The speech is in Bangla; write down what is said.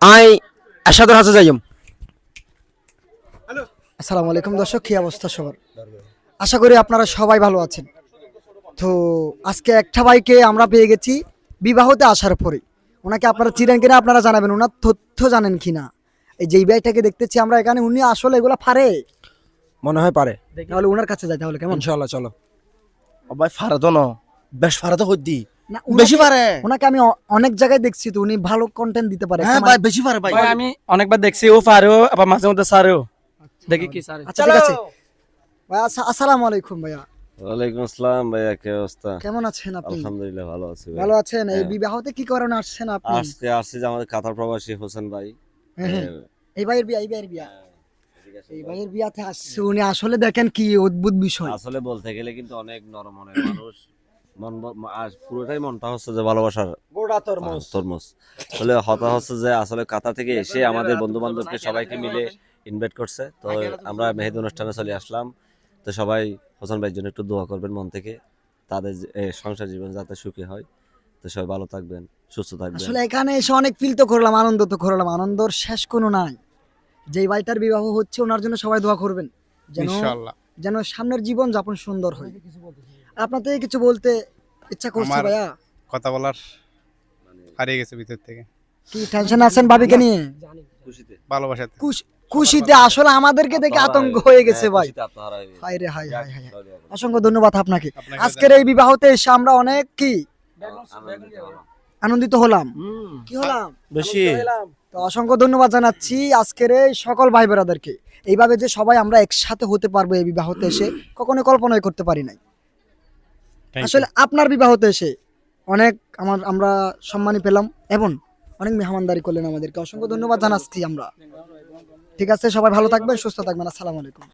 আই আশাদুর হাসান যাইম। আসসালামু আলাইকুম দর্শক, কি অবস্থা সবার? আশা করি আপনারা সবাই ভালো আছেন। তো আজকে একটা ভাইকে আমরা পেয়ে গেছি বিবাহতে আসার পরে। ওনাকে আপনারা চিনেন কিনা আপনারা জানাবেন, ওনার তথ্য জানেন কিনা। এই যে ভাইটাকে দেখতেছি আমরা এখানে, উনি আসলে এগুলা পারে? মনে হয় পারে। তাহলে ওনার কাছে যাই তাহলে, কেমন? ইনশাআল্লাহ চলো। ও ভাই ফারে তো ন, বেশ ফারে তো হদ্দি। না, বেশি পারে। ওনাকে আমি অনেক জায়গায় দেখছি, তো উনি ভালো কন্টেন্ট দিতে পারে। হ্যাঁ ভাই বেশি পারে ভাই। ভাই আমি অনেকবার দেখছি, ও পারেও আবার মাঝে মধ্যে সারেও দেখি কি সারে। আচ্ছা ঠিক আছে ভাই, আসসালামু আলাইকুম ভাইয়া। ওয়ালাইকুম আসসালাম ভাইয়া, কি অবস্থা? কেমন আছেন আপনি? আলহামদুলিল্লাহ ভালো আছি ভাই। ভালো আছেন? এই হ্যাঁ। বিবাহতে কি কারণে আসছেন আপনি? আজকে আসছে যে আমাদের কাতার প্রবাসী হোসেন ভাই। হ্যাঁ, হ্যাঁ। হ্যাঁ, এই ভাইয়ের বিয়া, এই ভাইয়ের বিয়া, এই ভাইয়ের বিয়াতে আসছে উনি। আসলে দেখেন কি অদ্ভুত বিষয়। আসলে বলতে গেলে কিন্তু অনেক নরম মনের মানুষ। আজ পুরোটাই মনটা হচ্ছে যে ভালোবাসার গোড়া তরমুজ। তরমুজ। আসলে হতা হচ্ছে যে আসলে কাতার থেকে এসে আমাদের বন্ধু বান্ধবকে সবাইকে মিলে ইনভাইট করছে। তো আমরা মেহেদি অনুষ্ঠানে চলে আসলাম। তো সবাই হোসেন ভাইয়ের জন্য একটু দোয়া করবেন মন থেকে, তাদের সংসার জীবন যাতে সুখী হয়। তো সবাই ভালো থাকবেন, সুস্থ থাকবেন। আসলে এখানে এসে অনেক ফিল তো করলাম, আনন্দ তো করলাম, আনন্দর শেষ কোনো নাই। যেই ভাইটার বিবাহ হচ্ছে ওনার জন্য সবাই দোয়া করবেন, যেন ইনশাআল্লাহ যেন সামনের জীবন যাপন সুন্দর হয়। আপনার থেকে কিছু বলতে ইচ্ছা করছে আমার- ভাইয়া? কথা বলার হারিয়ে গেছে ভিতর থেকে, কি টেনশন আছেন ভাবিকে নিয়ে? খুশিতে ভালোবাসাতে। খুশিতে আসলে আমাদেরকে দেখে আতঙ্ক হয়ে গেছে ভাই। হাই রে হাই হাই হাই। অসংখ্য ধন্যবাদ আপনাকে। আপনাকে আজকের এই বিবাহতে এসে আমরা অনেক কি আনন্দিত হলাম। কি হলাম? বেশি তো অসংখ্য ধন্যবাদ জানাচ্ছি আজকের এই সকল ভাই বোনেদেরকে। এইভাবে যে সবাই আমরা একসাথে হতে পারবো এই বিবাহতে এসে কখনো কল্পনাই করতে পারি নাই। Thank you. আসলে আপনার বিবাহতে এসে অনেক আমরা সম্মানী পেলাম এবং অনেক মেহমানদারি করলেন আমাদেরকে। অসংখ্য ধন্যবাদ জানাচ্ছি আমরা। ঠিক আছে, সবাই ভালো থাকবেন, সুস্থ থাকবেন। আসসালামু আলাইকুম।